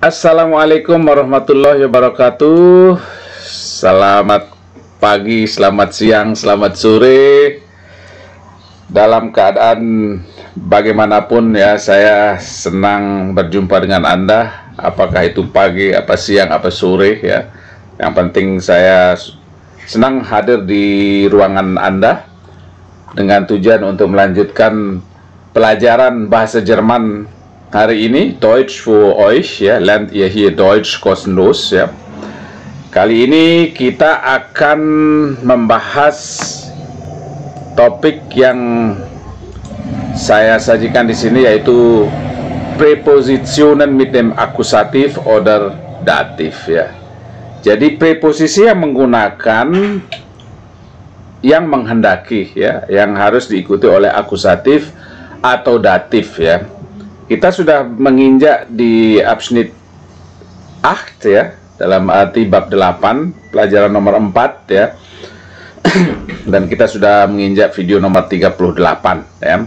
Assalamualaikum warahmatullahi wabarakatuh. Selamat pagi, selamat siang, selamat sore. Dalam keadaan bagaimanapun ya, saya senang berjumpa dengan Anda. Apakah itu pagi, apa siang, apa sore ya. Yang penting saya senang hadir di ruangan Anda dengan tujuan untuk melanjutkan pelajaran bahasa Jerman hari ini, Deutsch für euch ya, lernt ihr hier Deutsch kostenlos ya. Kali ini kita akan membahas topik yang saya sajikan di sini, yaitu Präpositionen mit dem Akkusativ oder Dativ ya. Jadi preposisi yang menggunakan yang menghendaki ya, yang harus diikuti oleh akusatif atau datif ya. Kita sudah menginjak di Abschnitt 8 ya, dalam arti bab 8, pelajaran nomor 4 ya. Dan kita sudah menginjak video nomor 38 ya.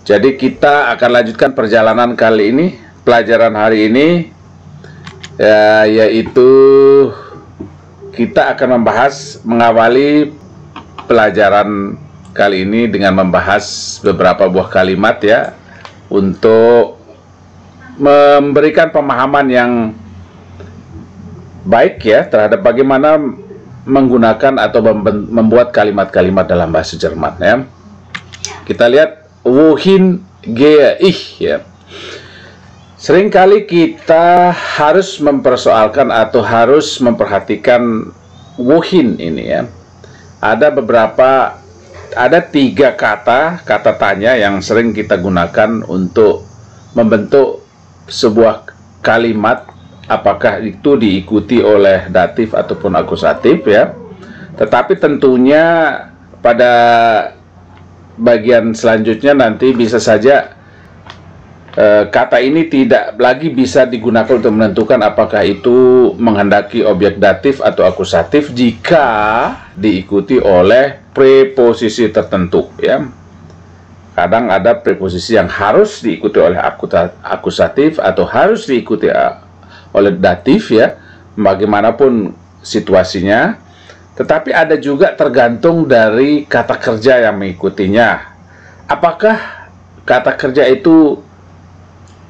Jadi kita akan lanjutkan perjalanan kali ini, pelajaran hari ini ya, yaitu kita akan mengawali pelajaran kali ini dengan membahas beberapa buah kalimat ya, untuk memberikan pemahaman yang baik ya terhadap bagaimana menggunakan atau membuat kalimat-kalimat dalam bahasa Jerman ya. Kita lihat wohin gehe ich ya. Seringkali kita harus mempersoalkan atau harus memperhatikan wohin ini ya. Ada tiga kata tanya yang sering kita gunakan untuk membentuk sebuah kalimat, apakah itu diikuti oleh datif ataupun akusatif ya. Tetapi tentunya pada bagian selanjutnya nanti bisa saja kata ini tidak lagi bisa digunakan untuk menentukan apakah itu menghendaki objek datif atau akusatif jika diikuti oleh preposisi tertentu ya. Kadang ada preposisi yang harus diikuti oleh akusatif atau harus diikuti oleh datif ya, bagaimanapun situasinya. Tetapi ada juga tergantung dari kata kerja yang mengikutinya. Apakah kata kerja itu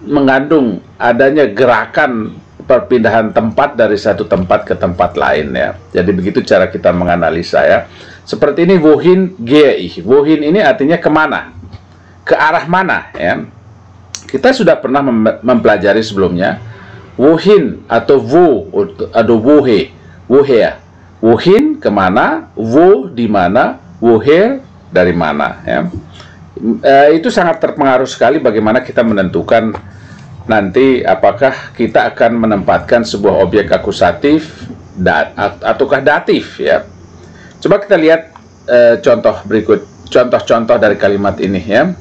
mengandung adanya gerakan perpindahan tempat dari satu tempat ke tempat lain ya. Jadi begitu cara kita menganalisa ya. Seperti ini, wohin gehe ich. Wohin ini artinya kemana, ke arah mana ya. Kita sudah pernah mempelajari sebelumnya wohin atau wo atau wohe, woher. Wohin kemana, wo di mana, woher dari mana ya. Itu sangat terpengaruh sekali bagaimana kita menentukan nanti apakah kita akan menempatkan sebuah objek akusatif ataukah datif ya. Coba kita lihat contoh berikut, contoh-contoh dari kalimat ini ya.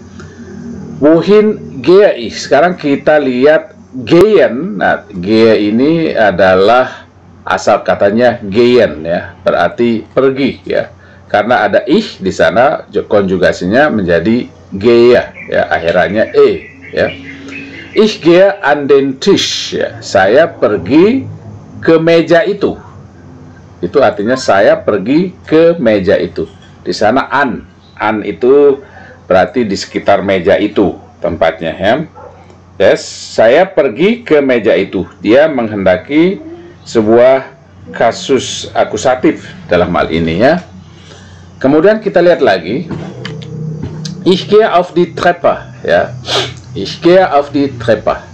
Wohin gehe ich. Sekarang kita lihat gehen. Nah, gehe ini adalah asal katanya gehen ya, berarti pergi ya. Karena ada ich di sana, konjugasinya menjadi gehe ya, akhirannya ya. Ich gehe an den Tisch ya. Saya pergi ke meja itu. Itu artinya saya pergi ke meja itu. Di sana an itu berarti di sekitar meja itu tempatnya ya. Yes, saya pergi ke meja itu. Dia menghendaki sebuah kasus akusatif dalam hal ini ya. Kemudian kita lihat lagi, ich gehe auf die Treppe ya. Ich gehe auf die Treppe.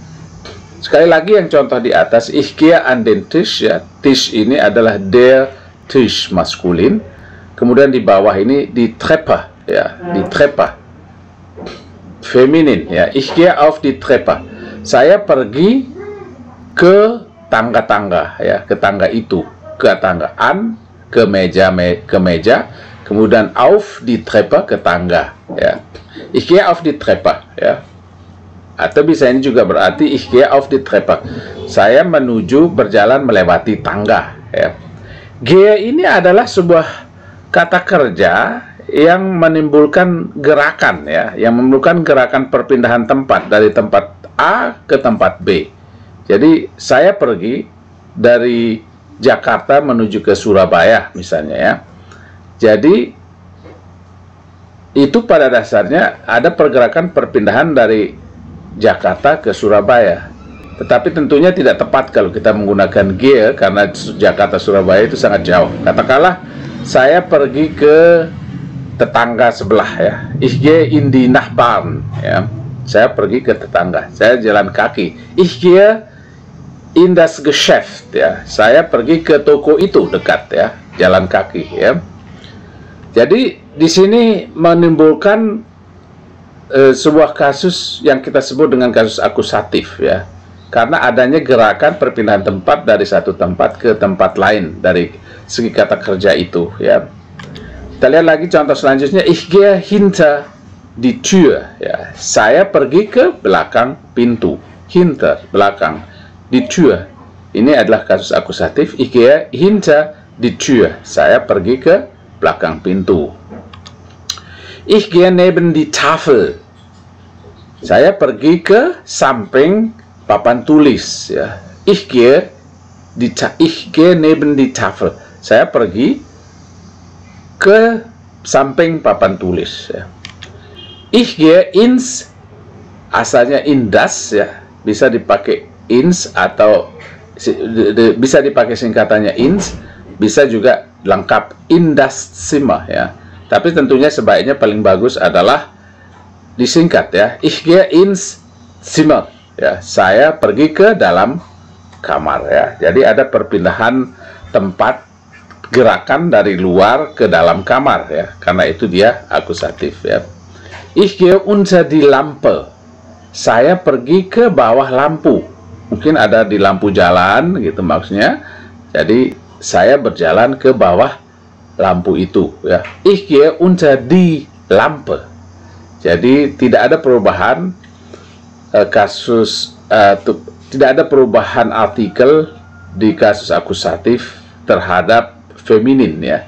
Sekali lagi yang contoh di atas, ich gehe an den Tisch ya. Tisch ini adalah der Tisch maskulin. Kemudian di bawah ini di Treppe ya, di Treppe feminin ya. Ich gehe auf die Treppe. Saya pergi ke tangga-tangga ya, ke tangga itu, ke tangga, an ke meja, kemudian auf die Treppe ke tangga ya. Ich gehe auf die Treppe ya. Atau bisa ini juga berarti ich gehe auf die Treppe. Saya menuju berjalan melewati tangga ya. Gehe ini adalah sebuah kata kerja yang menimbulkan gerakan ya, yang menimbulkan gerakan perpindahan tempat dari tempat A ke tempat B. Jadi saya pergi dari Jakarta menuju ke Surabaya misalnya ya. Jadi itu pada dasarnya ada pergerakan perpindahan dari Jakarta ke Surabaya. Tetapi tentunya tidak tepat kalau kita menggunakan gear karena Jakarta Surabaya itu sangat jauh. Katakanlah saya pergi ke tetangga sebelah ya. Ich gehe in die Nachbarn ya. Saya pergi ke tetangga. Saya jalan kaki. Ich gehe in das Geschäft ya. Saya pergi ke toko itu dekat ya, jalan kaki ya. Jadi di sini menimbulkan sebuah kasus yang kita sebut dengan kasus akusatif ya. Karena adanya gerakan perpindahan tempat dari satu tempat ke tempat lain dari segi kata kerja itu ya. Kita lihat lagi contoh selanjutnya, ich gehe hinter die Tür ya. Saya pergi ke belakang pintu. Hinter, belakang. Die Tür. Ini adalah kasus akusatif. Ich gehe hinter die Tür. Saya pergi ke belakang pintu. Ich gehe neben die Tafel. Saya pergi ke samping papan tulis ya. Ich gehe neben die Tafel. Saya pergi ke samping papan tulis ya. Ich gehe ins, asalnya in das ya, bisa dipakai ins atau bisa dipakai singkatannya ins, bisa juga lengkap in das Zimmer ya. Tapi tentunya sebaiknya paling bagus adalah disingkat ya. Ich gehe ins Zimmer ya. Saya pergi ke dalam kamar ya. Jadi ada perpindahan tempat gerakan dari luar ke dalam kamar ya. Karena itu dia akusatif ya. Ich gehe unter die Lampe. Saya pergi ke bawah lampu. Mungkin ada di lampu jalan gitu maksudnya. Jadi saya berjalan ke bawah lampu itu ya. Ich gehe unter die Lampe. Jadi tidak ada perubahan tidak ada perubahan artikel di kasus akusatif terhadap feminin ya,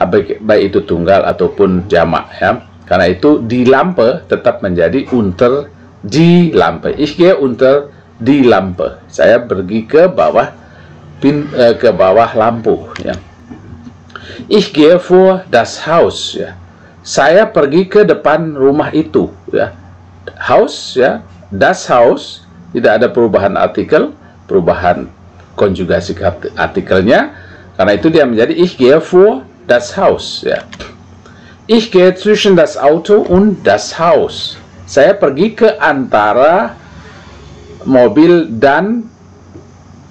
baik itu tunggal ataupun jamak ya. Karena itu die Lampe tetap menjadi unter die Lampe. Ich gehe unter die Lampe. Saya pergi ke bawah lampu ya. Ich gehe vor das Haus ya. Saya pergi ke depan rumah itu ya. Haus ya, das Haus, tidak ada perubahan artikel, perubahan konjugasi artikelnya. Karena itu dia menjadi ich gehe vor das Haus ya. Ich gehe zwischen das Auto und das Haus. Saya pergi ke antara mobil dan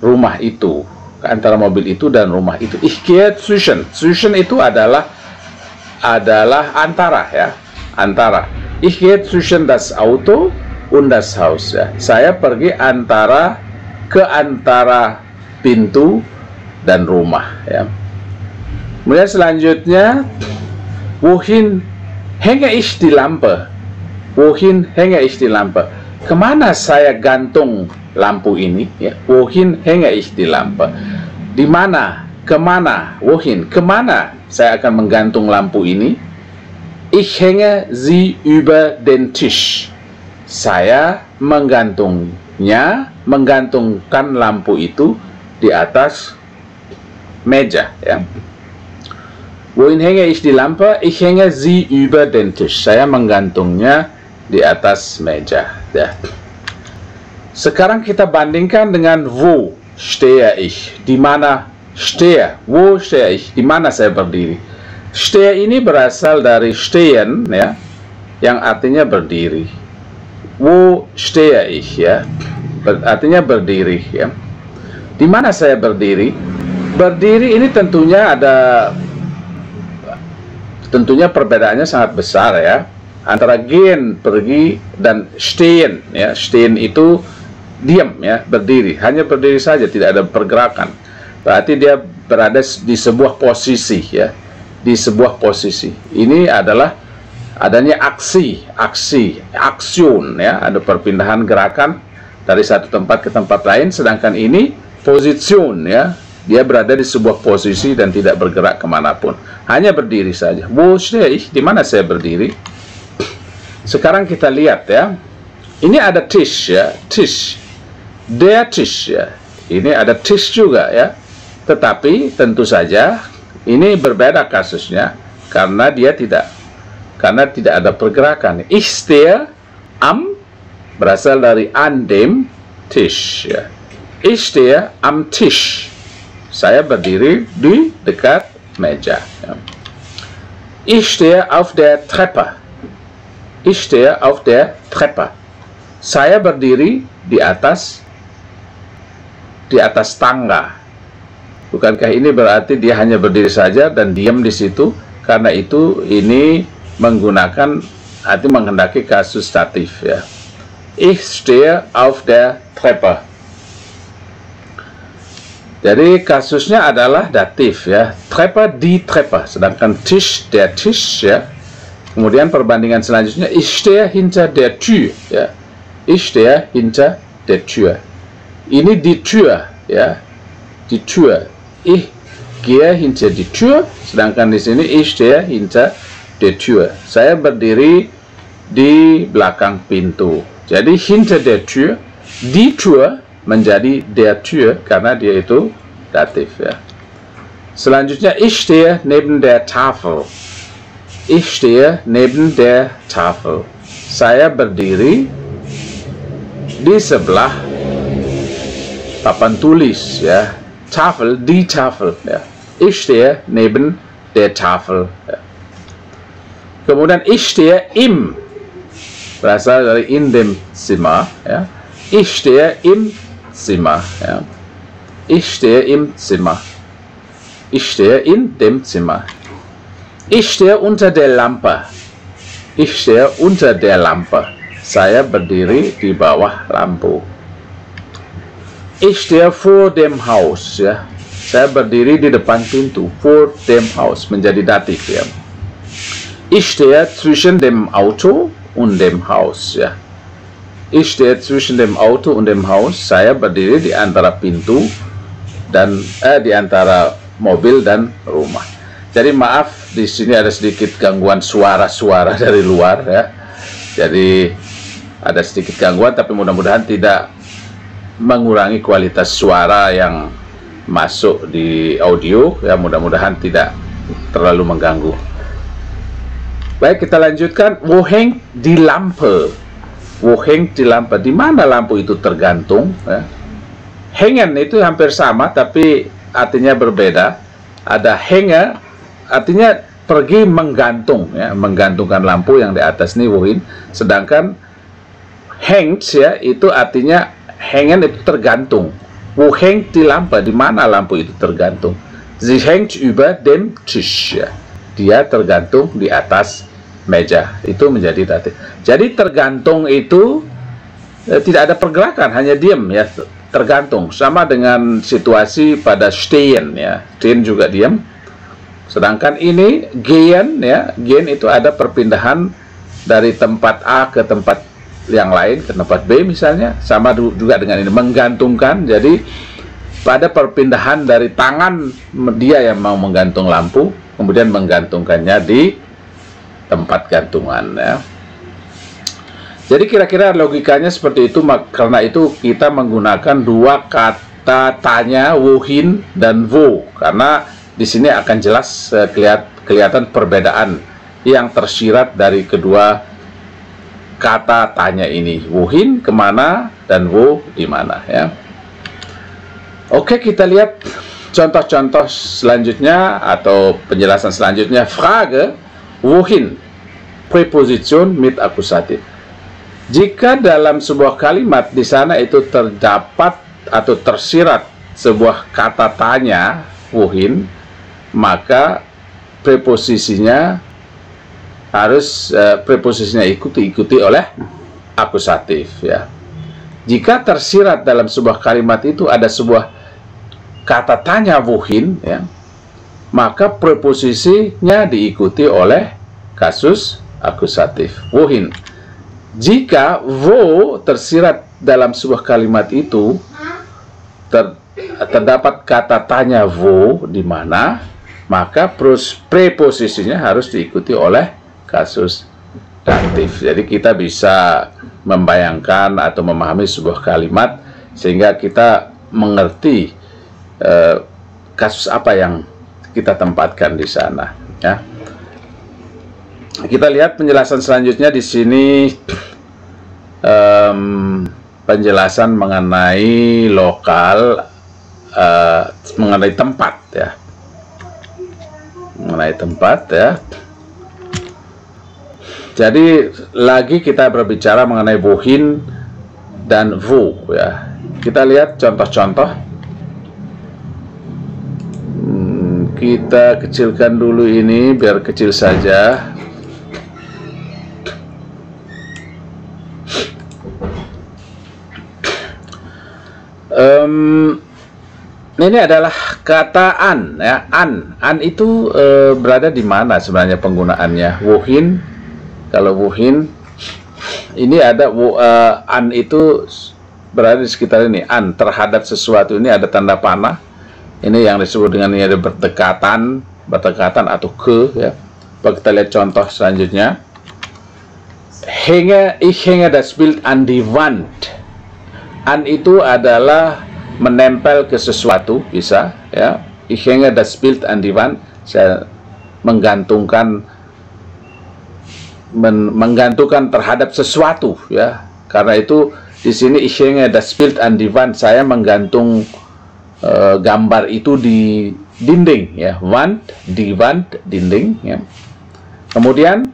rumah itu. Antara mobil itu dan rumah itu. Ich gehe zwischen. Zwischen itu adalah antara ya. Antara. Ich gehe zwischen das Auto und das Haus ya. Saya pergi ke antara pintu dan rumah ya. Kemudian selanjutnya, wohin hänge ich die Lampe? Wohin hänge ich die Lampe? Kemana saya gantung lampu ini ya? Wohin hänge ich die Lampe? Di mana? Kemana? Wohin? Kemana saya akan menggantung lampu ini? Ich hänge sie über den Tisch. Saya menggantungkan lampu itu di atas meja ya. Wohin hänge ich die Lampe? Ich hänge sie über den Tisch. Saya menggantungnya di atas meja ya. Sekarang kita bandingkan dengan wo stehe ich. Di mana stehe? Wo stehe ich? Di mana saya berdiri? Stehe ini berasal dari stehen ya, yang artinya berdiri. Wo stehe ich ya, artinya berdiri ya. Di mana saya berdiri? Berdiri ini tentunya perbedaannya sangat besar ya, antara gehen pergi dan stehen ya. Stehen itu diam ya, berdiri, hanya berdiri saja, tidak ada pergerakan. Berarti dia berada di sebuah posisi ya, di sebuah posisi. Ini adalah adanya aksion ya, ada perpindahan gerakan dari satu tempat ke tempat lain. Sedangkan ini position ya, dia berada di sebuah posisi dan tidak bergerak kemanapun, hanya berdiri saja. Wo stehe ich? Di mana saya berdiri? Sekarang kita lihat ya, ini ada Tisch ya, Tisch. Der Tisch, ya. Ini ada Tisch juga, ya. Tetapi tentu saja ini berbeda kasusnya karena tidak ada pergerakan. Ich stehe am berasal dari an dem Tisch, ya. Ich stehe am Tisch. Saya berdiri di dekat meja, ya. Ich stehe auf der Treppe. Ich stehe auf der Treppe. Saya berdiri di atas tangga. Bukankah ini berarti dia hanya berdiri saja dan diam di situ? Karena itu ini menggunakan arti menghendaki kasus datif, ya. Ich stehe auf der Treppe. Jadi kasusnya adalah datif, ya. Treppe, die Treppe. Sedangkan Tisch, der Tisch, ya. Kemudian perbandingan selanjutnya, ich stehe hinter der Tür, ya. Ich stehe hinter der Tür. Ini die Tür, ya. Die Tür. Ich gehe hinter die Tür, sedangkan di sini ich stehe hinter der Tür. Saya berdiri di belakang pintu. Jadi hinter der Tür, die Tür menjadi der Tür karena dia itu datif, ya. Selanjutnya, ich stehe neben der Tafel. Ich stehe neben der Tafel. Saya berdiri di sebelah papan tulis, ya. Tafel, die Tafel, ya. Ich stehe neben der Tafel, ya. Kemudian ich stehe im, berasal dari in dem Zimmer, ya. Ich stehe im Zimmer, ya. Ich stehe im Zimmer. Ich stehe in dem Zimmer. Ich stehe unter der Lampe. Ich stehe unter der Lampe. Saya berdiri di bawah lampu. Ich stehe vor dem Haus, ya. Saya berdiri di depan pintu. Vor dem Haus menjadi datif, ya. Ich stehe zwischen dem Auto und dem Haus, ya. Ich stehe zwischen dem Auto und dem Haus. Saya berdiri di antara pintu dan di antara mobil dan rumah. Jadi maaf, di sini ada sedikit gangguan suara-suara dari luar, ya. Jadi ada sedikit gangguan, tapi mudah-mudahan tidak mengurangi kualitas suara yang masuk di audio, ya. Mudah-mudahan tidak terlalu mengganggu. Baik, kita lanjutkan. Wo hängt die Lampe? Wo hängt die Lampe? Di mana lampu itu tergantung, ya. Hängen itu hampir sama, tapi artinya berbeda. Ada hänge, artinya pergi menggantung, ya, menggantungkan lampu yang di atas ini wohin. Sedangkan hängt, ya, itu artinya hängen itu tergantung. Wo hängt die Lampe? Di mana lampu itu tergantung? Sie hängt über dem Tisch, ya. Dia tergantung di atas meja. Itu menjadi datif. Jadi tergantung itu tidak ada pergerakan, hanya diam, ya. Tergantung, sama dengan situasi pada stehen, ya. Stehen juga diam. Sedangkan ini gehen, ya. Gehen itu ada perpindahan dari tempat A ke tempat yang lain, ke tempat B misalnya. Sama juga dengan ini, menggantungkan. Jadi pada perpindahan dari tangan dia yang mau menggantung lampu, kemudian menggantungkannya di tempat gantungan, ya. Jadi kira-kira logikanya seperti itu. Karena itu kita menggunakan dua kata tanya, wohin dan wo, karena di sini akan jelas kelihatan perbedaan yang tersirat dari kedua kata tanya ini. Wohin kemana dan wo di mana, ya. Oke, kita lihat contoh-contoh selanjutnya atau penjelasan selanjutnya. Frage, wohin, Präposition mit Akkusativ. Jika dalam sebuah kalimat di sana itu terdapat atau tersirat sebuah kata tanya, wohin, maka preposisinya harus preposisinya diikuti oleh akusatif, ya. Jika tersirat dalam sebuah kalimat itu ada sebuah kata tanya wohin, ya, maka preposisinya diikuti oleh kasus akusatif, wohin. Jika wo tersirat dalam sebuah kalimat itu terdapat kata tanya wo di mana, maka preposisinya harus diikuti oleh kasus datif. Jadi kita bisa membayangkan atau memahami sebuah kalimat sehingga kita mengerti kasus apa yang kita tempatkan di sana, ya. Kita lihat penjelasan selanjutnya di sini, penjelasan mengenai lokal, mengenai tempat, ya, mengenai tempat, ya. Jadi lagi kita berbicara mengenai wohin dan wo, ya. Kita lihat contoh-contoh. Kita kecilkan dulu ini biar kecil saja. Ini adalah kata an, ya. An itu berada di mana sebenarnya penggunaannya? Wohin. Kalau wohin ini ada an itu berada di sekitar ini. An terhadap sesuatu ini ada tanda panah. Ini yang disebut dengan ini ada berdekatan atau ke, ya. Kita lihat contoh selanjutnya. Ich hänge das Bild an die Wand. An itu adalah menempel ke sesuatu, bisa, ya. Ich hänge das Bild an die Wand. Saya menggantungkan terhadap sesuatu, ya. Karena itu di sini ich hänge das Bild an die Wand, saya menggantung gambar itu di dinding, ya. Wand, die Wand, dinding, ya. Kemudian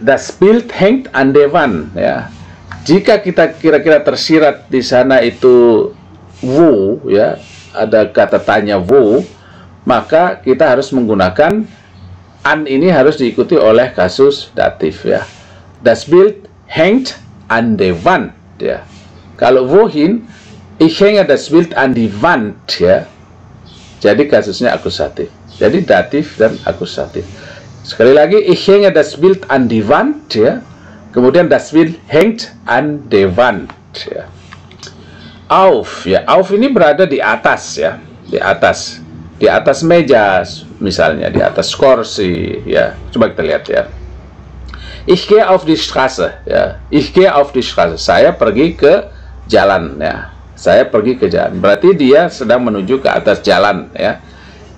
das Bild hängt an der Wand, ya. Jika kita kira-kira tersirat di sana itu wo, ya, ada kata tanya wo, maka kita harus menggunakan an ini harus diikuti oleh kasus datif, ya. Das Bild hängt an der Wand, ya. Kalau wohin, ich hänge das Bild an die Wand, ya. Jadi kasusnya akusatif. Jadi datif dan akusatif. Sekali lagi, ich hänge das Bild an die Wand, ya. Kemudian das Bild hängt an der Wand, ya. Auf, ya. Auf ini berada di atas, ya. Di atas meja, misalnya di atas kursi, ya. Coba kita lihat, ya. Ich gehe auf die Straße, ya. Ich gehe auf die Straße. Saya pergi ke jalan, ya. Saya pergi ke jalan. Berarti dia sedang menuju ke atas jalan, ya.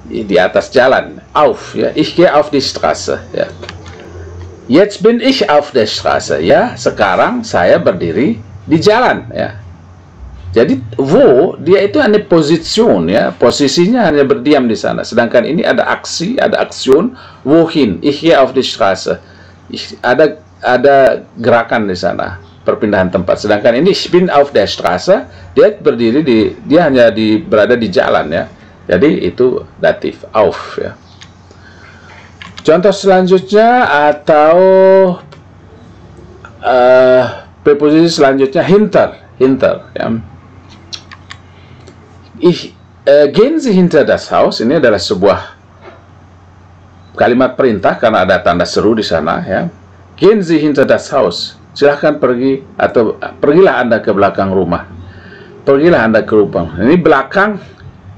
Di atas jalan. Auf, ya. Ich gehe auf die Straße, ya. Jetzt bin ich auf der Straße, ya. Sekarang saya berdiri di jalan, ya. Jadi wo dia itu hanya posisiun, ya, posisinya hanya berdiam di sana. Sedangkan ini ada aksi, ada aksion. Wohin, ich gehe auf die Straße. Ada gerakan di sana, perpindahan tempat. Sedangkan ini ich bin auf der Straße, dia berdiri dia hanya berada di jalan, ya. Jadi itu datif, auf, ya. Contoh selanjutnya atau preposisi selanjutnya hinter, ya. Gehen Sie hinter das Haus. Ini adalah sebuah kalimat perintah karena ada tanda seru di sana, ya. Gehen Sie hinter das Haus. Silahkan pergi atau pergilah Anda ke belakang rumah. Pergilah Anda ke rumah. Ini belakang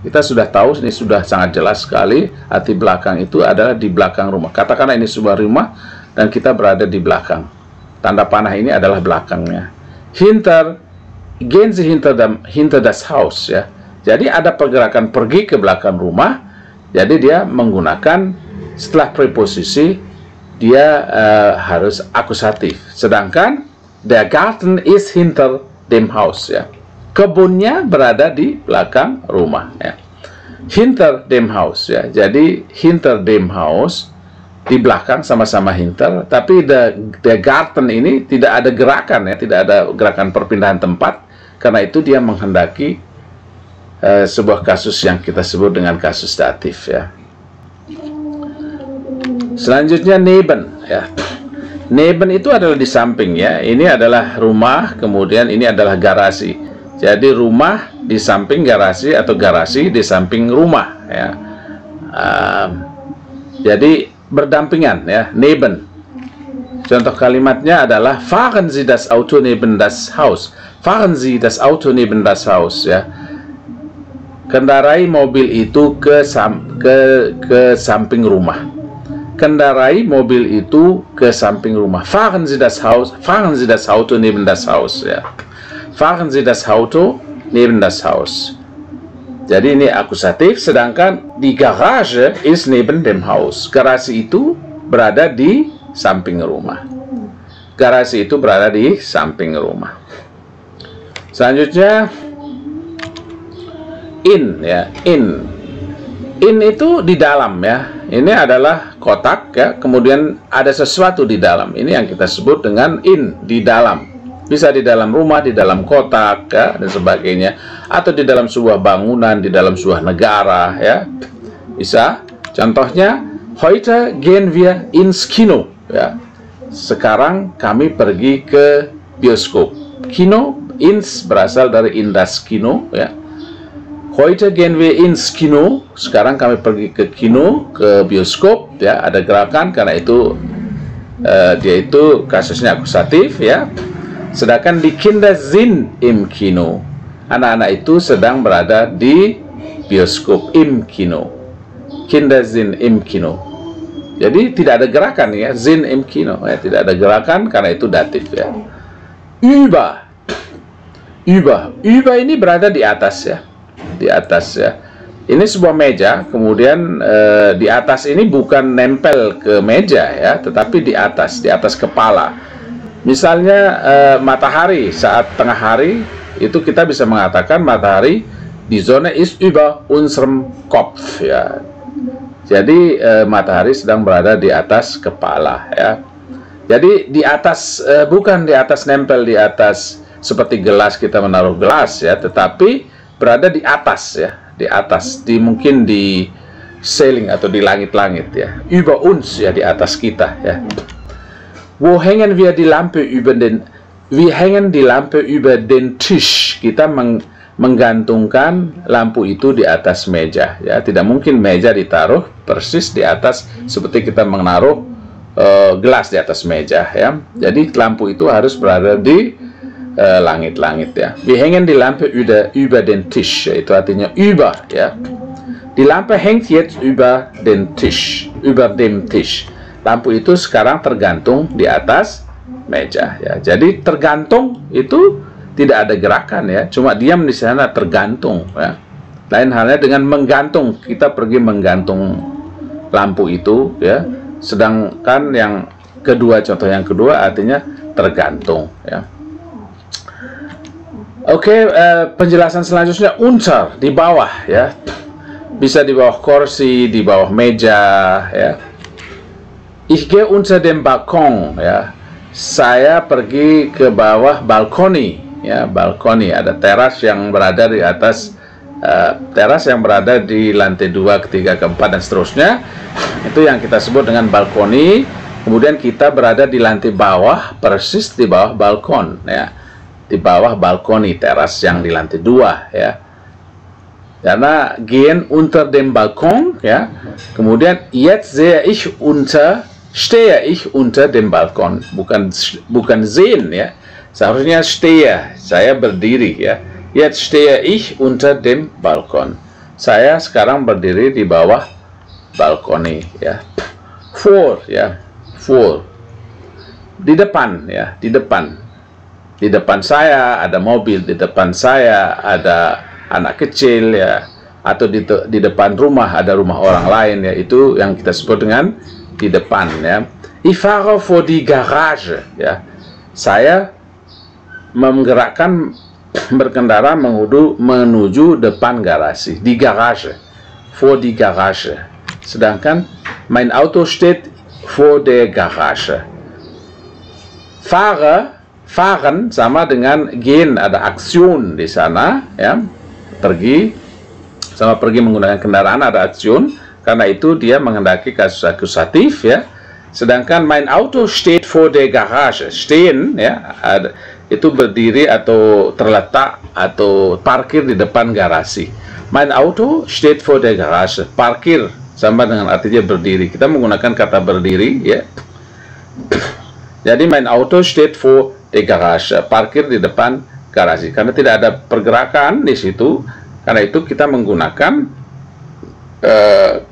kita sudah tahu, ini sudah sangat jelas sekali. Arti belakang itu adalah di belakang rumah. Katakanlah ini sebuah rumah dan kita berada di belakang. Tanda panah ini adalah belakangnya. Hinter, gehen Sie hinter das Haus, ya. Jadi ada pergerakan pergi ke belakang rumah. Jadi dia menggunakan setelah preposisi dia harus akusatif. Sedangkan der Garten ist hinter dem Haus, ya. Kebunnya berada di belakang rumah, ya. Hinter dem Haus, ya. Jadi hinter dem Haus di belakang sama-sama hinter, tapi der Garten ini tidak ada gerakan, ya, tidak ada gerakan perpindahan tempat. Karena itu dia menghendaki sebuah kasus yang kita sebut dengan kasus datif, ya. Selanjutnya neben, ya. Neben itu adalah di samping, ya. Ini adalah rumah, kemudian ini adalah garasi. Jadi rumah di samping garasi atau garasi di samping rumah, ya. Jadi berdampingan, ya. Neben. Contoh kalimatnya adalah fahren Sie das Auto neben das Haus. Fahren Sie das Auto neben das Haus, ya. Kendarai mobil itu ke samping rumah. Kendarai mobil itu ke samping rumah. Fahren Sie das Auto neben das Haus, ya. Fahren Sie das Auto neben das Haus. Jadi ini akusatif, sedangkan die Garage ist neben dem Haus. Garasi itu berada di samping rumah. Garasi itu berada di samping rumah. Selanjutnya in, ya, in. In itu di dalam, ya. Ini adalah kotak, ya. Kemudian ada sesuatu di dalam. Ini yang kita sebut dengan in, di dalam. Bisa di dalam rumah, di dalam kotak, ya, dan sebagainya, atau di dalam sebuah bangunan, di dalam sebuah negara, ya. Bisa. Contohnya, heute gehen wir ins Kino, ya. Sekarang kami pergi ke bioskop. Kino, ins berasal dari in das Kino, ya. Heute gehen wir ins Kino. Sekarang kami pergi ke kino, ke bioskop, ya. Ada gerakan karena itu dia itu kasusnya akusatif, ya. Sedangkan die Kinder sind im Kino. Anak-anak itu sedang berada di bioskop, im Kino. Kinder sind im Kino. Jadi tidak ada gerakan, ya, sind im Kino, ya, tidak ada gerakan karena itu datif, ya. Über. Über ini berada di atas, ya. Di atas, ya. Ini sebuah meja, kemudian di atas ini bukan nempel ke meja, ya, tetapi di atas kepala. Misalnya matahari saat tengah hari, itu kita bisa mengatakan matahari die Sonne ist über unserem Kopf, ya. Jadi matahari sedang berada di atas kepala, ya. Jadi di atas, bukan di atas nempel di atas seperti gelas kita menaruh gelas, ya, tetapi berada di atas, ya, di atas, mungkin di ceiling atau di langit-langit, ya. Über uns, ya, di atas kita, ya. Wo hängen wir die Lampe über den? Wir hängen die Lampe über den Tisch. Kita menggantungkan lampu itu di atas meja, ya. Tidak mungkin meja ditaruh persis di atas seperti kita menaruh gelas di atas meja, ya. Jadi lampu itu harus berada di langit-langit, ya. Wir hängen die Lampe über den Tisch. Itu artinya über, ya. Die Lampe hängt jetzt über den Tisch, über dem Tisch. Lampu itu sekarang tergantung di atas meja, ya. Jadi tergantung itu tidak ada gerakan, ya, cuma diam di sana tergantung, ya. Lain halnya dengan menggantung, kita pergi menggantung lampu itu, ya. Sedangkan yang kedua, contoh yang kedua artinya tergantung, ya. Oke, penjelasan selanjutnya unter, di bawah, ya. Bisa di bawah kursi, di bawah meja, ya. Ich gehe unter dem Balkon, ya. Saya pergi ke bawah balkoni, ya. Balkoni, ada teras yang berada di atas, teras yang berada di lantai 2, ketiga, keempat, dan seterusnya. Itu yang kita sebut dengan balkoni. Kemudian kita berada di lantai bawah, persis di bawah balkon, ya. Di bawah balkoni, teras yang di lantai 2, ya. Karena gehen unter dem Balkon, ya. Kemudian jetzt stehe ich unter dem Balkon, bukan sehen, ya. Seharusnya stehe, saya berdiri, ya. Jetzt stehe ich unter dem Balkon. Saya sekarang berdiri di bawah balkoni, ya. Vor, ya. Vor. Di depan, ya, di depan. Di depan saya ada mobil, di depan saya ada anak kecil, ya. Atau di depan rumah ada rumah orang lain, ya. Itu yang kita sebut dengan di depan, ya. Ich fahre vor die Garage, ya. Saya berkendara menuju depan garasi, di garage, vor die Garage. Sedangkan mein Auto steht vor der Garage. Fahren sama dengan gehen, ada aksion di sana, ya. Pergi sama pergi menggunakan kendaraan ada aksion. Karena itu dia menghendaki kasus akusatif, ya. Sedangkan mein Auto steht vor der Garage. Stehen, ya, itu berdiri atau terletak atau parkir di depan garasi. Mein Auto steht vor der Garage. Parkir sama dengan artinya berdiri. Kita menggunakan kata berdiri, ya. Jadi mein Auto steht vor der Garage. Parkir di depan garasi. Karena tidak ada pergerakan di situ, karena itu kita menggunakan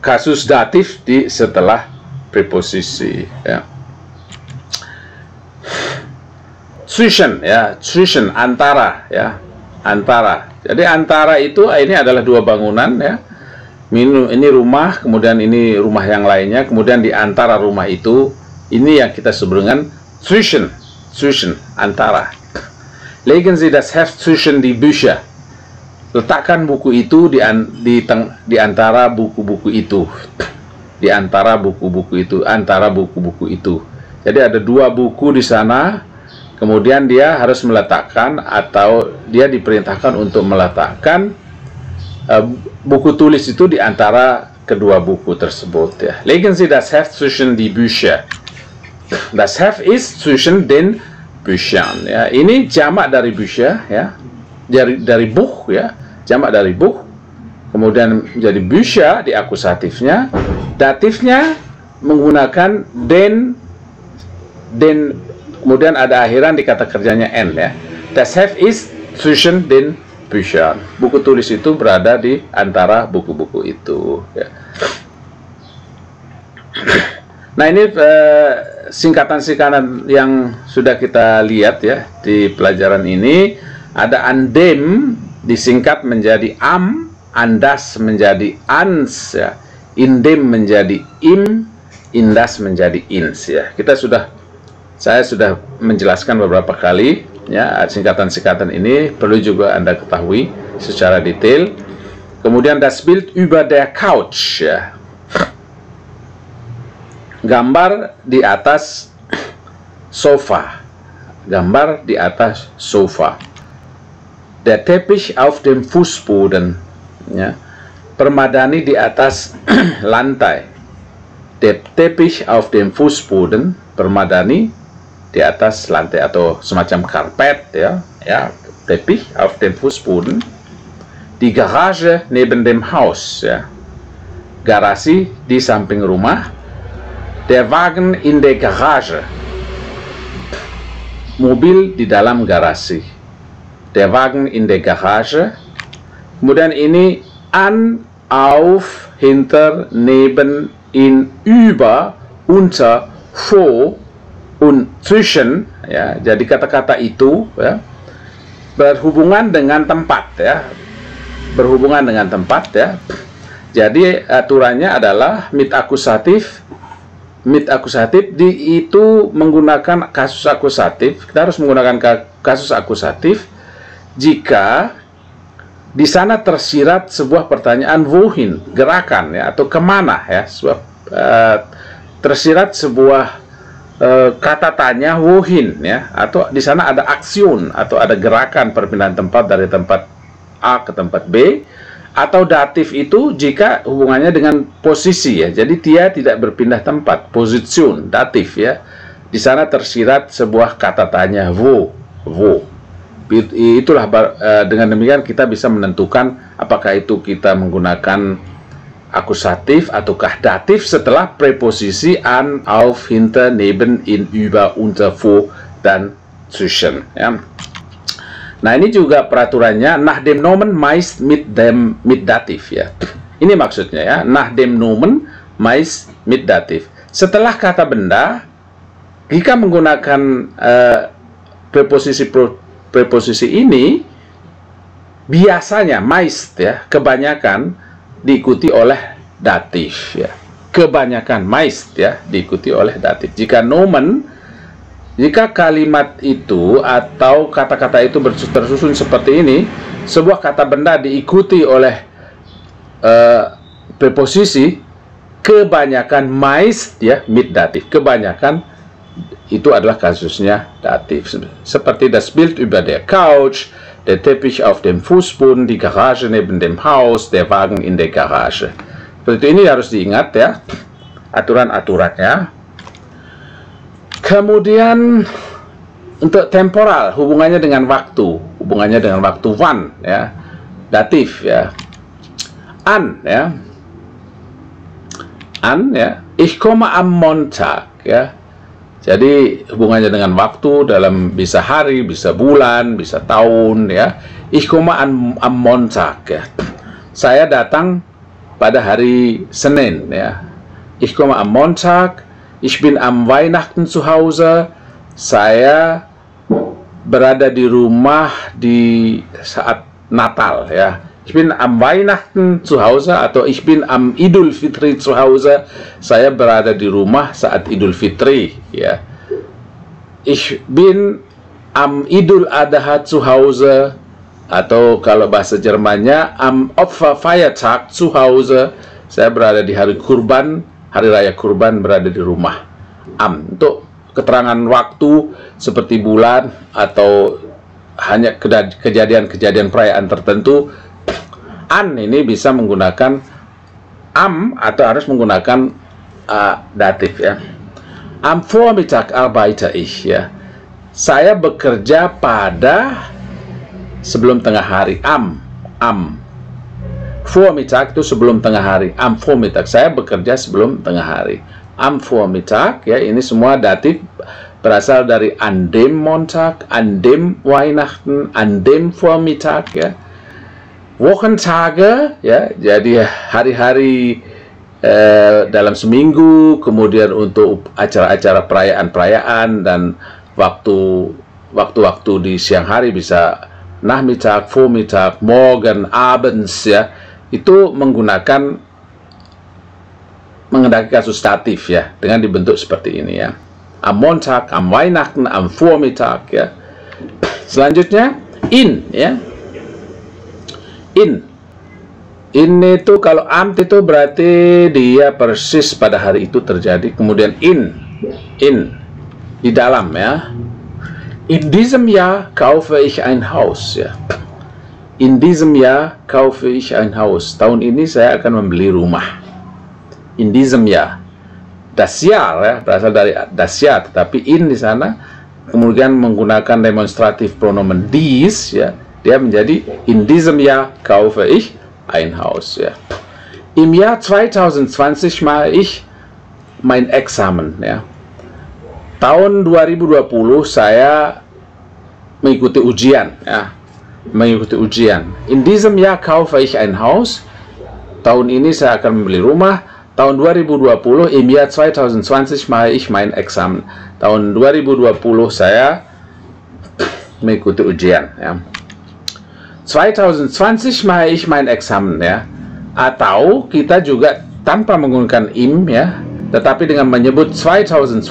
kasus datif di setelah preposisi, ya. zwischen, ya, zwischen, antara, ya, antara. Jadi antara itu ini adalah dua bangunan, ya. Ini rumah, kemudian ini rumah yang lainnya, kemudian di antara rumah itu, ini yang kita sebut dengan zwischen, zwischen, antara. Legen Sie das Heft zwischen die Bücher. Letakkan buku itu di antara buku-buku itu. Di antara buku-buku itu, antara buku-buku itu. Jadi ada dua buku di sana, kemudian dia harus meletakkan atau dia diperintahkan untuk meletakkan buku tulis itu di antara kedua buku tersebut, ya. Legen Sie das Heft zwischen die Bücher. Das Heft ist zwischen den Büchern, ya. Ini jamak dari Bücher, ya. Dari Buch, ya. Jamak dari Buch. Kemudian menjadi Bücher di akusatifnya. Datifnya menggunakan den, kemudian ada akhiran di kata kerjanya n, ya. Das Heft ist zwischen den Büchern. Buku tulis itu berada di antara buku-buku itu, ya. Nah, ini singkatan-singkatan yang sudah kita lihat, ya, di pelajaran ini. Ada andem disingkat menjadi am, andas menjadi ans, ya. Indem menjadi im, indas menjadi ins, ya. Saya sudah menjelaskan beberapa kali, ya, singkatan-singkatan ini perlu juga Anda ketahui secara detail. Kemudian das Bild über der Couch, ya. Gambar di atas sofa. Gambar di atas sofa. Der Teppich auf dem Fußboden, ya. Permadani di atas lantai. Der Teppich auf dem Fußboden, permadani di atas lantai atau semacam karpet, ya, ya, Teppich auf dem Fußboden. Die Garage neben dem Haus, ya. Garasi di samping rumah. Der Wagen in der Garage. Mobil di dalam garasi. Der Wagen in der Garage. Kemudian ini an, auf, hinter, neben, in, über, unter, vor, und zwischen, ya. Jadi kata-kata itu, ya, berhubungan dengan tempat, ya. Berhubungan dengan tempat, ya. Jadi aturannya adalah mit akusatif itu menggunakan kasus akusatif. Kita harus menggunakan kasus akusatif jika di sana tersirat sebuah pertanyaan wohin, gerakan, ya, atau kemana, ya, tersirat sebuah kata tanya wohin, ya, atau di sana ada aksion atau ada gerakan perpindahan tempat dari tempat A ke tempat B. Atau datif itu jika hubungannya dengan posisi, ya. Jadi dia tidak berpindah tempat, position, datif, ya. Di sana tersirat sebuah kata tanya wo. Itulah dengan demikian kita bisa menentukan apakah itu kita menggunakan akusatif ataukah datif setelah preposisi an, auf, hinter, neben, in, über, unter, vor dan zwischen, ya. Nah, ini juga peraturannya nach dem Nomen meist mit dativ, ya. Ini maksudnya, ya, nach dem Nomen meist mit dativ. Setelah kata benda, jika menggunakan preposisi ini biasanya meist, ya, kebanyakan diikuti oleh datif, ya. Kebanyakan meist, ya, diikuti oleh datif. Jika kalimat itu atau kata-kata itu tersusun seperti ini, sebuah kata benda diikuti oleh preposisi, kebanyakan meist, ya, mit datif. Kebanyakan itu adalah kasusnya datif. Seperti das Bild über der Couch, der Teppich auf dem Fußboden, die Garage neben dem Haus, der Wagen in der Garage. Seperti ini harus diingat, ya, aturan-aturannya. Kemudian untuk temporal, hubungannya dengan waktu, wann, ya, datif, ya, an, ya, ich komme am Montag, ya. Jadi hubungannya dengan waktu dalam bisa hari, bisa bulan, bisa tahun, ya. Ich komme am Montag, ya. Saya datang pada hari Senin, ya. Ich komme am Montag. Ich bin am Weihnachten zu Hause. Saya berada di rumah di saat Natal, ya. Ich bin am Weihnachten zu Hause atau ich bin am Idul Fitri zu Hause. Saya berada di rumah saat Idul Fitri, ya. Ich bin am Idul Adha zu Hause, atau kalau bahasa Jermannya am Opferfeiertag zu Hause. Saya berada di hari kurban, hari raya kurban, berada di rumah. Am untuk keterangan waktu seperti bulan atau hanya kejadian-kejadian perayaan tertentu. An ini bisa menggunakan am atau harus menggunakan datif, ya. Am Vormittag arbeite ich, ya. Saya bekerja pada sebelum tengah hari. Am Vormittag itu sebelum tengah hari. Am Vormittag, saya bekerja sebelum tengah hari. Am Vormittag, ya, ini semua datif berasal dari an dem Montag, an dem Weihnachten, an dem Vormittag, ya. Wochentage, ya, jadi hari-hari dalam seminggu, kemudian untuk acara-acara perayaan-perayaan, dan waktu-waktu di siang hari bisa Nachmittag, Vormittag, Morgen, Abends, ya, itu menggunakan kasus datif, ya, dengan dibentuk seperti ini, ya. Am Montag, am Weihnachten, am Vormittag, ya. Selanjutnya in, ya. In itu kalau am itu berarti dia persis pada hari itu terjadi. Kemudian in di dalam, ya. In diesem Jahr kaufe ich ein Haus, ya. In diesem Jahr kaufe ich ein Haus. Tahun ini saya akan membeli rumah. In diesem Jahr. Das Jahr, ya, berasal dari das Jahr, tetapi in di sana kemudian menggunakan demonstratif pronomen dies, ya. Dia menjadi in diesem Jahr kaufe ich ein Haus, ya. Im Jahr 2020 mache ich mein Examen, ya. Tahun 2020 saya mengikuti ujian, ya. Mengikuti ujian. In diesem Jahr kaufe ich ein Haus. Tahun ini saya akan membeli rumah. Tahun 2020, im Jahr 2020 mache ich mein Examen. Tahun 2020 saya mengikuti ujian, ya. 2020 mache ich mein Examen, ya. Atau kita juga tanpa menggunakan im, ya, tetapi dengan menyebut 2020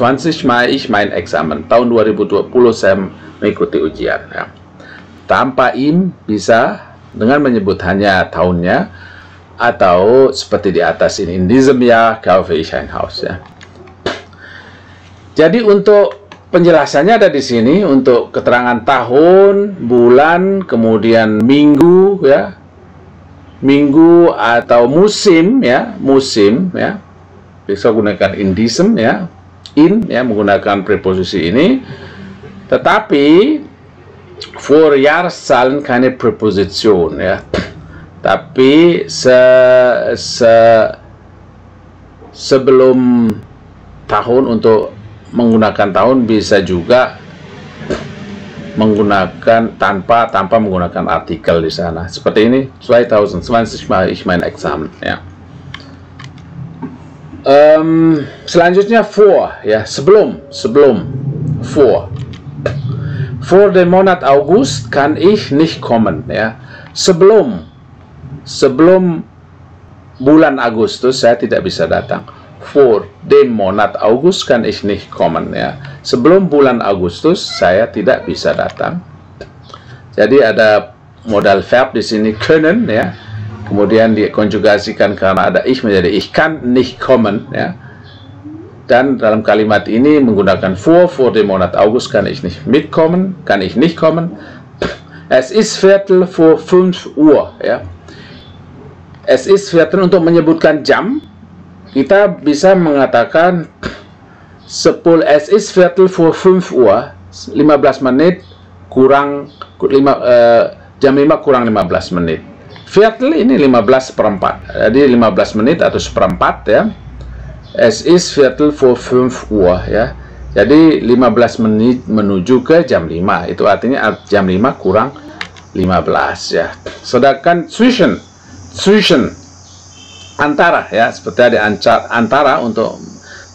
mache ich mein Examen. Tahun 2020 saya mengikuti ujian, ya. Tanpa im bisa dengan menyebut hanya tahunnya, atau seperti di atas ini, in diesem Jahr kaufe ich ein Haus, ya. Jadi untuk penjelasannya ada di sini, untuk keterangan tahun, bulan, kemudian minggu, ya. Minggu atau musim, ya, musim, ya. Bisa gunakan in diesem, ya. In, ya, menggunakan preposisi ini. Tetapi für Jahreszahlen keine Präposition, ya. Tapi sebelum tahun, untuk menggunakan tahun bisa juga menggunakan tanpa menggunakan artikel di sana. Seperti ini, 2020 mache ich mein Examen, ya. Selanjutnya vor, ya, sebelum vor. Vor dem Monat August kann ich nicht kommen, ya. Sebelum bulan Agustus saya tidak bisa datang. Vor dem Monat August kann ich nicht kommen, ya. Sebelum bulan Agustus saya tidak bisa datang. Jadi ada modal verb di sini können, ya. Kemudian dikonjugasikan karena ada ich menjadi ich kann nicht kommen, ya. Dan dalam kalimat ini menggunakan vor dem Monat August kann ich nicht mitkommen, kann ich nicht kommen. Es ist Viertel vor 5 Uhr, ya. Es ist Viertel untuk menyebutkan jam, kita bisa mengatakan es ist Viertel vor 5 Uhr, 15 menit kurang jam 5 kurang 15 menit. Viertel ini 15/4, jadi 15 menit atau seperempat, ya. Es ist Viertel vor 5 Uhr, ya. Jadi 15 menit menuju ke jam 5, itu artinya jam 5 kurang 15, ya. Sedangkan zwischen antara, ya, seperti ada antara untuk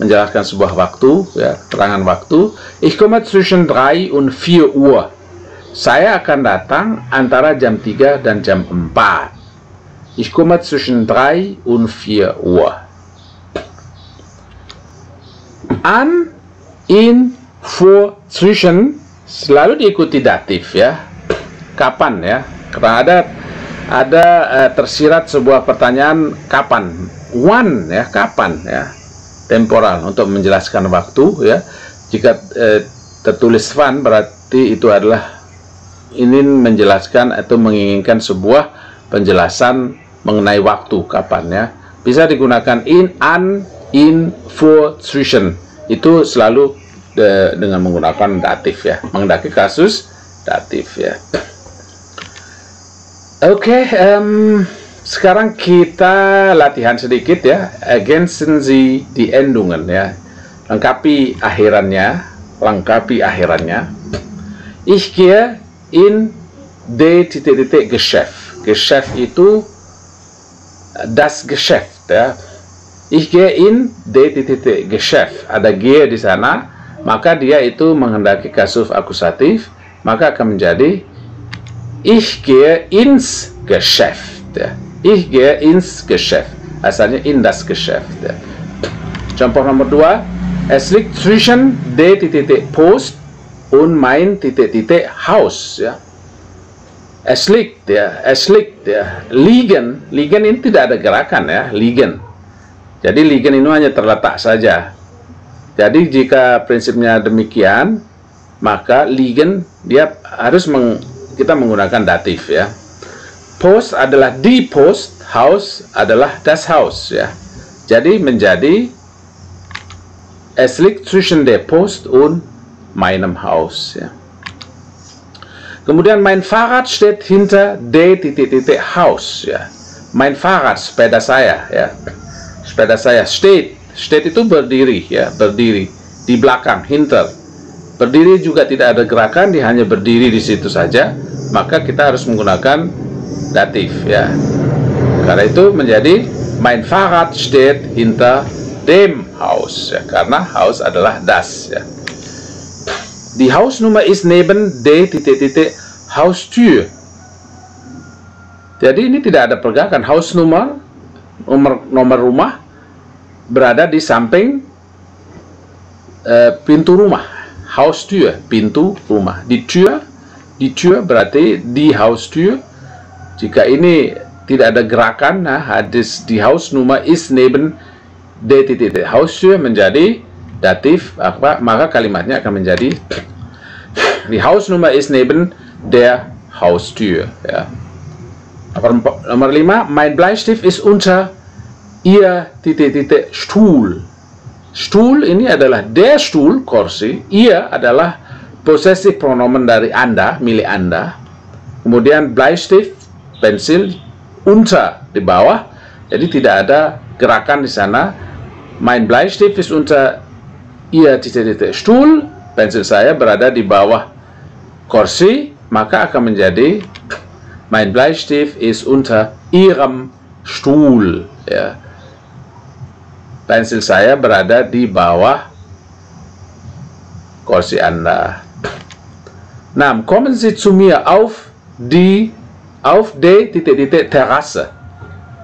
menjelaskan sebuah waktu, ya, keterangan waktu. Ich komme zwischen 3 und 4 Uhr Saya akan datang antara jam 3 dan jam 4. Ich komme zwischen 3 und 4 Uhr. An, in, vor, zwischen selalu diikuti datif ya. Kapan ya? Karena ada tersirat sebuah pertanyaan kapan. When ya, kapan ya. Temporal untuk menjelaskan waktu ya. Jika tertulis when berarti itu adalah ingin menjelaskan atau menginginkan sebuah penjelasan mengenai waktu kapan ya. Bisa digunakan in, an, in, for, zwischen. Itu selalu dengan menggunakan datif ya. Mengendaki kasus datif ya. Oke, sekarang kita latihan sedikit ya. Ergänzen Sie die Endungen ya. Lengkapi akhirannya. Ich gehe in D titik-titik Geschäft. Geschäft itu das Geschäft ya. Ich gehe in D titik-titik Geschäft. Ada gehe di sana, maka dia itu menghendaki kasus akusatif, maka akan menjadi ich gehe ins Geschäft ya. Ich gehe ins Geschäft. Asalnya in das Geschäft ya. Contoh nomor 2, es liegt zwischen D titik-titik Post und mein titik-titik Haus ya. Es liegt ya, liegen ini tidak ada gerakan ya, liegen. Jadi liegen ini hanya terletak saja. Jadi jika prinsipnya demikian, maka liegen dia harus kita menggunakan datif ya. Post adalah die Post, Haus adalah das Haus ya. Jadi menjadi es liegt zwischen der Post und meinem Haus ya. Kemudian mein Fahrrad steht hinter D titik-titik Haus ya. Mein Fahrrad, sepeda saya ya. Sepeda saya steht itu berdiri ya, berdiri di belakang, hinter. Berdiri juga tidak ada gerakan, dia hanya berdiri di situ saja, maka kita harus menggunakan datif ya. Karena itu menjadi mein Fahrrad steht hinter dem Haus ya, karena Haus adalah das ya. Die Hausnummer ist neben D titik-titik Haustür. Jadi ini tidak ada pergerakan. Hausnummer, nomor rumah berada di samping pintu rumah. Haustür, pintu rumah. Die Tür berarti die Haustür. Jika ini tidak ada gerakan, nah die Hausnummer ist neben D titik Haustür menjadi datif, maka kalimatnya akan menjadi die Hausnummer ist neben der Haustür ya. Nomor 5, mein Bleistift ist unter ihr titik-titik Stuhl. Stuhl ini adalah der Stuhl, kursi. Ihr adalah possessive pronomen dari Anda, milik Anda. Kemudian Bleistift, pensil, unter, di bawah. Jadi tidak ada gerakan di sana. Mein Bleistift ist unter ihr titik-titik Stuhl. Pensil saya berada di bawah kursi, maka akan menjadi mein Bleistift ist unter ihrem Stuhl ya. Pensil saya berada di bawah kursi Anda. Nah, kommen Sie zu mir auf D titik-titik Terrasse.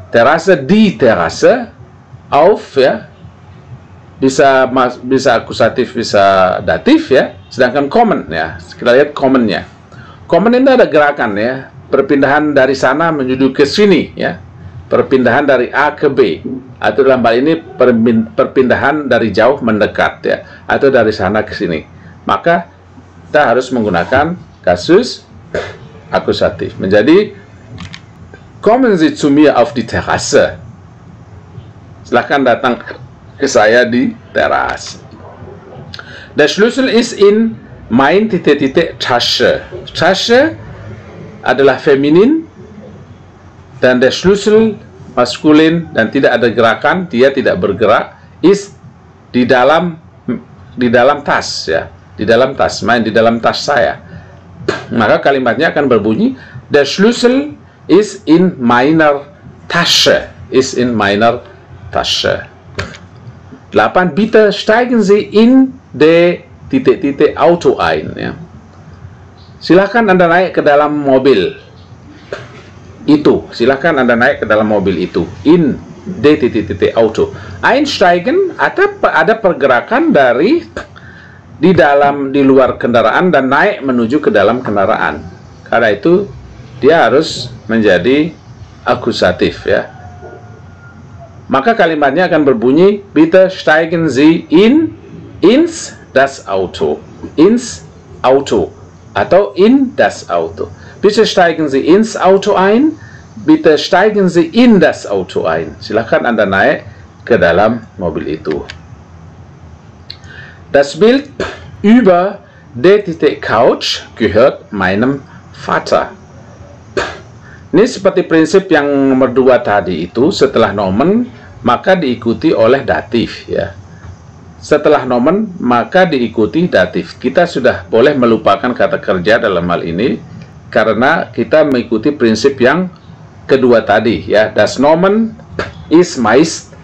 Terrasse, die Terrasse, auf ya. Bisa akusatif, bisa datif ya. Sedangkan kommen ya, kita lihat kommennya. Kommen ini ada gerakan ya, perpindahan dari sana menuju ke sini ya. Perpindahan dari A ke B, atau dalam hal ini perpindahan dari jauh mendekat ya, atau dari sana ke sini. Maka kita harus menggunakan kasus akusatif. Menjadi kommen Sie zu mir auf die Terrasse. Silahkan datang ke saya di teras. Der Schlüssel ist in mein titik-titik Tasche. Tasche adalah feminin dan der Schlüssel maskulin dan tidak ada gerakan, dia tidak bergerak, is di dalam tas ya, di dalam tas, main di dalam tas saya. Maka kalimatnya akan berbunyi der Schlüssel ist in meiner Tasche, ist in meiner Tasche. 8. Bitte steigen Sie in de titik-titik Auto ein ya. Silahkan Anda naik ke dalam mobil itu. Silahkan Anda naik ke dalam mobil itu. In D Auto. Einsteigen, ada pergerakan dari di luar kendaraan dan naik menuju ke dalam kendaraan. Karena itu dia harus menjadi akusatif, ya. Maka kalimatnya akan berbunyi, bitte steigen Sie ins das Auto. Ins Auto atau in das Auto. Bitte steigen Sie ins Auto ein. Bitte steigen Sie in das Auto ein. Silakan Anda naik ke dalam mobil itu. Das Bild über die Couch gehört meinem Vater. Ini seperti prinsip yang nomor 2 tadi itu, setelah nomen maka diikuti oleh datif, ya. Setelah nomen maka diikuti datif. Kita sudah boleh melupakan kata kerja dalam hal ini karena kita mengikuti prinsip yang kedua tadi, ya. Das Nomen ist meist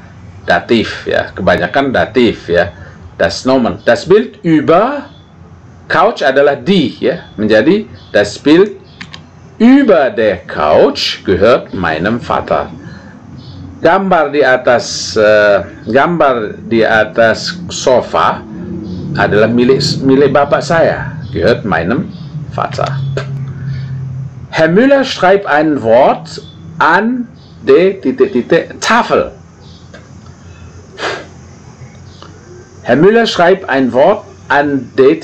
datif, ya. Kebanyakan datif, ya. Das Nomen. Das Bild über Couch adalah die, ya. Menjadi das Bild über der Couch gehört meinem Vater. Gambar di atas sofa adalah milik bapak saya. Gehört meinem Vater. Herr Müller schreibt ein Wort an die Tafel. Herr Müller schreibt ein Wort an die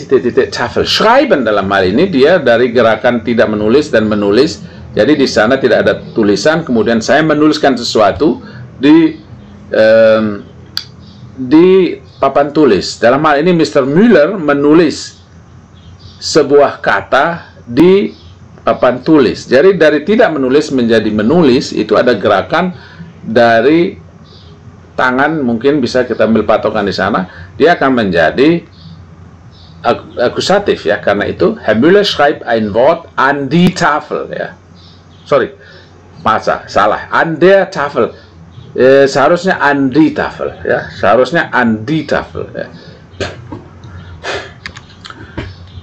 Tafel. Schreiben dalam hal ini dia dari gerakan tidak menulis dan menulis. Jadi di sana tidak ada tulisan, kemudian saya menuliskan sesuatu di papan tulis. Dalam hal ini Mr. Müller menulis sebuah kata di papan tulis. Jadi dari tidak menulis menjadi menulis itu ada gerakan dari tangan, mungkin bisa kita ambil patokan di sana. Dia akan menjadi akusatif, ya. Karena itu Herr Müller schreibt ein Wort an die Tafel, ya. Sorry, salah. An der Tafel. Seharusnya an die Tafel, ya. Seharusnya an die Tafel, ya.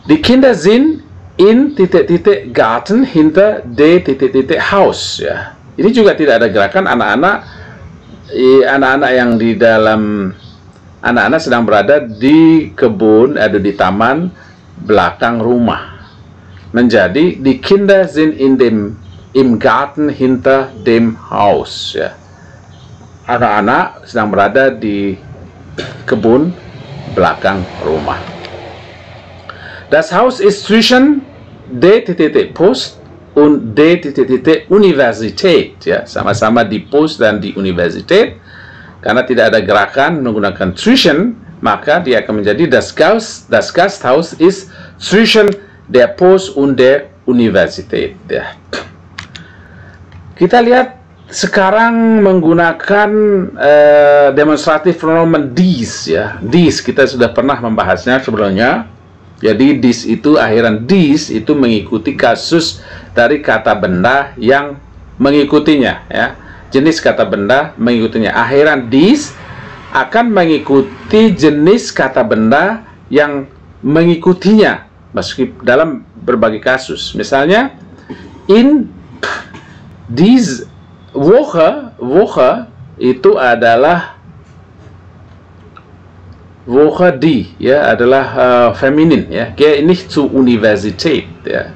Die Kinder sind in Garten hinter de Haus, ya. Ini juga tidak ada gerakan. Anak-anak yang di dalam, anak-anak sedang berada di kebun, ada di taman belakang rumah. Menjadi die Kinder sind im Garten hinter dem Haus, ya. Anak-anak sedang berada di kebun belakang rumah. Das Haus ist zwischen D Post und D Universität, ya. Sama-sama di pos dan di universität. Karena tidak ada gerakan menggunakan zwischen, maka dia akan menjadi das Gasthaus ist zwischen der Post und der Universität, ya. Kita lihat sekarang menggunakan demonstratif pronomen dies, ya. Dies kita sudah pernah membahasnya sebelumnya. Jadi dies itu, akhiran dies itu mengikuti kasus dari kata benda yang mengikutinya, ya. Jenis kata benda mengikutinya. Akhiran dies akan mengikuti jenis kata benda yang mengikutinya, meski dalam berbagai kasus. Misalnya in diese Woche itu adalah Woche die, ya, adalah feminin, ya. Gehe nicht zur Universität, ya.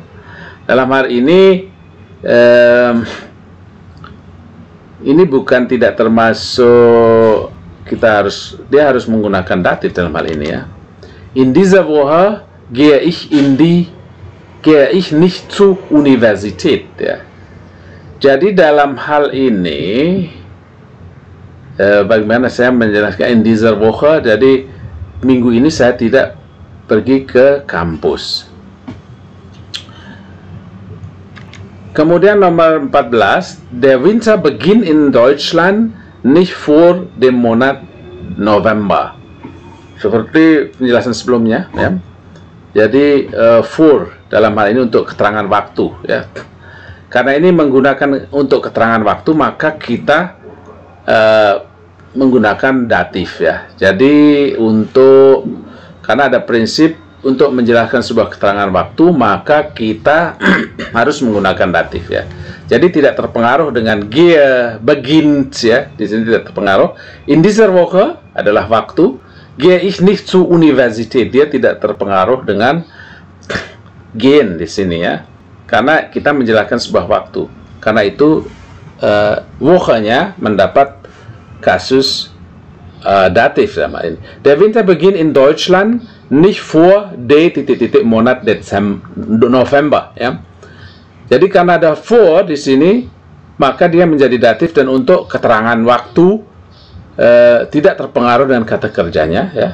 Dalam hal ini bukan tidak termasuk, dia harus menggunakan datif dalam hal ini, ya. In dieser Woche gehe ich nicht zur Universität, ya. Jadi dalam hal ini bagaimana saya menjelaskan in dieser Woche, jadi minggu ini saya tidak pergi ke kampus. Kemudian nomor 14, der Winter beginnt in Deutschland nicht vor dem Monat November. Seperti penjelasan sebelumnya, ya. Jadi for dalam hal ini untuk keterangan waktu, ya. Karena ini menggunakan untuk keterangan waktu, maka kita menggunakan datif, ya. Jadi karena ada prinsip untuk menjelaskan sebuah keterangan waktu, maka kita harus menggunakan datif ya. Jadi tidak terpengaruh dengan gehe beginnt ya. Di sini tidak terpengaruh. In dieser Woche adalah waktu. Gehe ich nicht zur Universität. Dia tidak terpengaruh dengan gehen di sini ya. Karena kita menjelaskan sebuah waktu. Karena itu Woche-nya mendapat kasus datif sama ini. Der Winter beginnt in Deutschland nicht vor Monat November ya. Jadi karena ada for di sini, maka dia menjadi datif, dan untuk keterangan waktu tidak terpengaruh dengan kata kerjanya ya.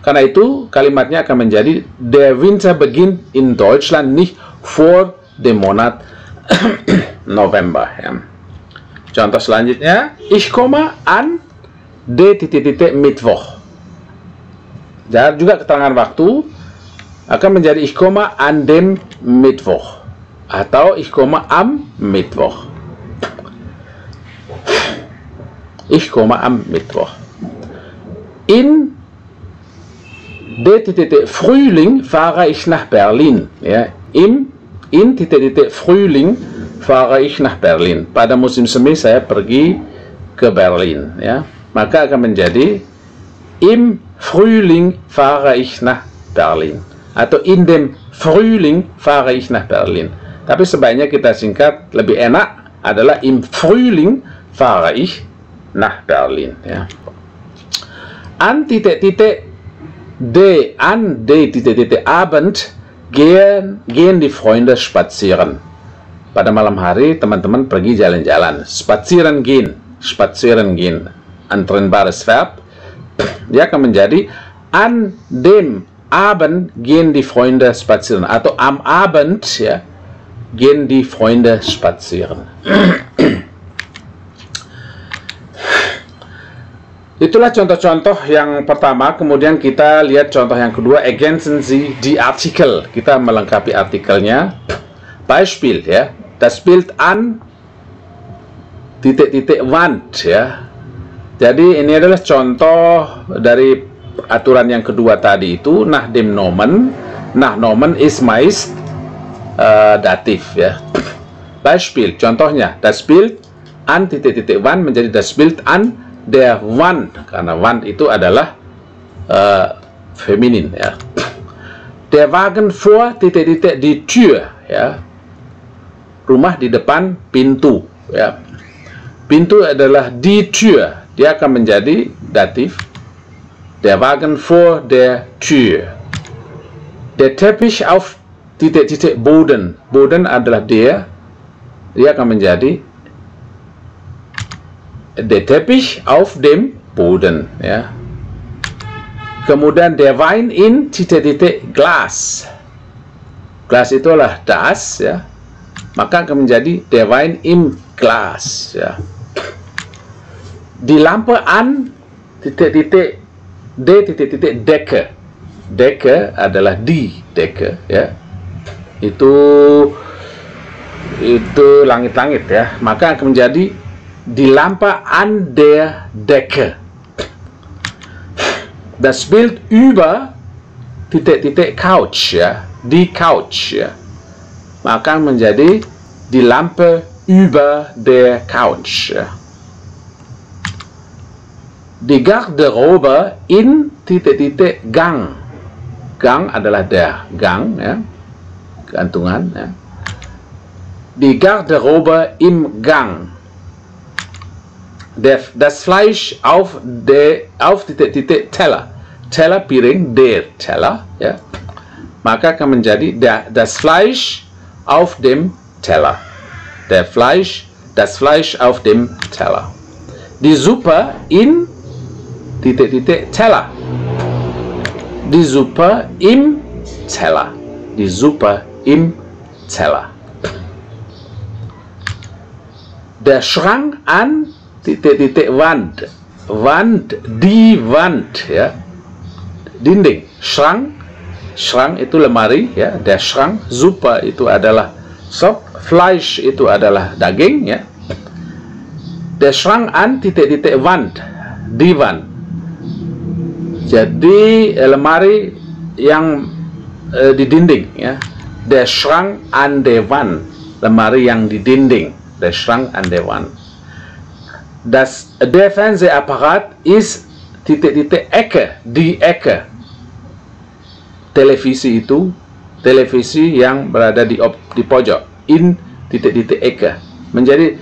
Karena itu kalimatnya akan menjadi Der Winter beginnt in Deutschland nicht vor dem Monat November ya. Contoh selanjutnya, ich komme an Mittwoch. Dan juga keterangan waktu akan menjadi ich komme an dem Mittwoch atau ich komme am Mittwoch. Ich komme am Mittwoch. In Frühling fahre ich nach Berlin. Ja, in Frühling fahre ich nach Berlin. Pada musim semi saya pergi ke Berlin. Ya, maka akan menjadi im Frühling fahre ich nach Berlin. Atau in dem Frühling fahre ich nach Berlin. Tapi sebaiknya kita singkat, lebih enak adalah im Frühling fahre ich nach Berlin. Ya. An Abend gehen die Freunde spazieren. Pada malam hari teman-teman pergi jalan-jalan. Spazieren gehen, antrennbares Verb. Dia akan menjadi an dem Abend gehen die Freunde spazieren, atau am Abend ya gehen die Freunde spazieren. Itulah contoh-contoh yang pertama. Kemudian kita lihat contoh yang kedua, ergänzen Sie die Artikel. Kita melengkapi artikelnya. Beispiel ya, das Bild an Wand ya. Jadi ini adalah contoh dari aturan yang kedua tadi itu, nach dem Nomen. Nach Nomen ist meist datif ya. Beispiel, contohnya, das Bild an Wand menjadi das Bild an der Wand, karena Wand itu adalah feminin ya. Der Wagen vor die Tür ya. Rumah di depan pintu ya. Pintu adalah die Tür, dia akan menjadi datif. Der Wagen vor der Tür. Der Teppich auf Boden. Boden adalah dia akan menjadi der Teppich auf dem Boden ya. Kemudian der Wein in Glas. Glas itu adalah das ya. Maka akan menjadi der Wein im Glas ya. Die Lampe an Decke. Decke adalah die Decke ya. Itu langit-langit ya. Maka akan menjadi die Lampe an der Decke. Das Bild über Couch ya. Die Couch ya. Maka menjadi die Lampe über der Couch ya. Die Garderobe in Gang. Gang adalah der Gang ya. Gantungan ya. Die Garderobe im Gang. Das Fleisch auf Teller. Teller piring, der Teller ya. Maka akan menjadi das Fleisch auf dem Teller. Das Fleisch auf dem Teller. Die Suppe in Teller. Die Suppe im Teller. Die Suppe im Teller. Der Schrank an Wand. Die Wand ya. Dinding. Schrank itu lemari ya. Der Schrank. Suppe itu adalah sop. Fleisch itu adalah daging ya. Der Schrank an Wand. Die Wand. Jadi lemari yang di dinding, ya. Der Schrank an der Wand, lemari yang di dinding. Der Schrank an der Wand. Der Fernsehapparat ist titik-titik Ecke, di Ecke. Televisi itu, televisi yang berada di pojok, in titik-titik Ecke. Menjadi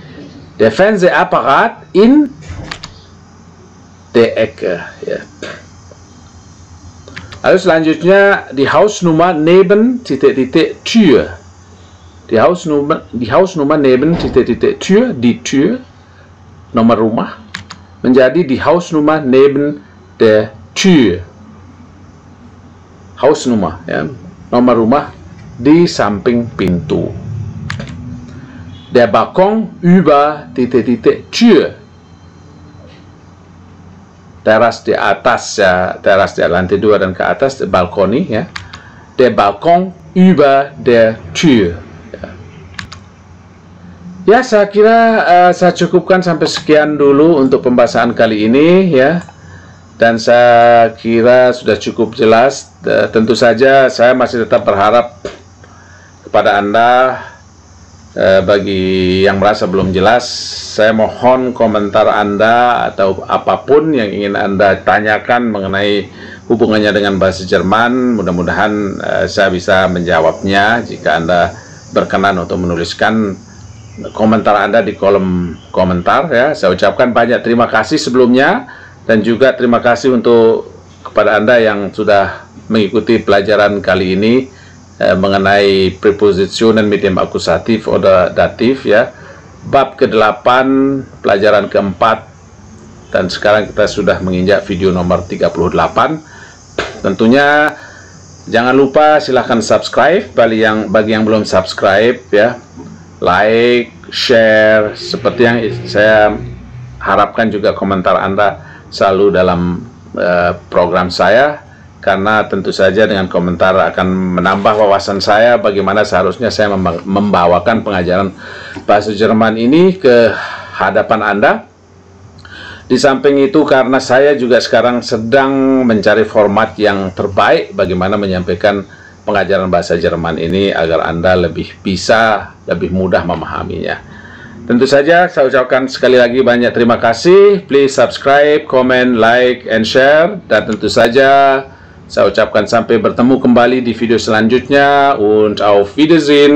der Fernsehapparat in der Ecke, ya. Lalu selanjutnya di Hausnummer neben titik-titik Tür. Die Hausnummer neben titik-titik Tür, die Tür, nomor rumah, menjadi die Hausnummer neben der Tür. Hausnummer, ya, nomor rumah di samping pintu. Der Balkon über titik-titik Tür. Teras di atas, ya, teras di lantai 2 dan ke atas, balkoni, ya. Der Balkon über der Tür. Ya, saya kira saya cukupkan sampai sekian dulu untuk pembahasan kali ini, ya. Dan saya kira sudah cukup jelas. Tentu saja saya masih tetap berharap kepada Anda, bagi yang merasa belum jelas, saya mohon komentar Anda atau apapun yang ingin Anda tanyakan mengenai hubungannya dengan bahasa Jerman. Mudah-mudahan saya bisa menjawabnya. Jika Anda berkenan untuk menuliskan komentar Anda di kolom komentar, ya, saya ucapkan banyak terima kasih sebelumnya, dan juga terima kasih untuk kepada Anda yang sudah mengikuti pelajaran kali ini mengenai Präpositionen mit dem Akkusativ oder Dativ, ya, bab ke-8 pelajaran ke-4, dan sekarang kita sudah menginjak video nomor 38. Tentunya jangan lupa silahkan subscribe bagi yang belum subscribe, ya, like, share, seperti yang saya harapkan juga komentar Anda selalu dalam program saya. Karena tentu saja dengan komentar akan menambah wawasan saya bagaimana seharusnya saya membawakan pengajaran bahasa Jerman ini ke hadapan Anda. Di samping itu, karena saya juga sekarang sedang mencari format yang terbaik bagaimana menyampaikan pengajaran bahasa Jerman ini agar Anda lebih mudah memahaminya. Tentu saja saya ucapkan sekali lagi banyak terima kasih. Please subscribe, comment, like, and share. Dan tentu saja saya ucapkan sampai bertemu kembali di video selanjutnya, und auf Wiedersehen.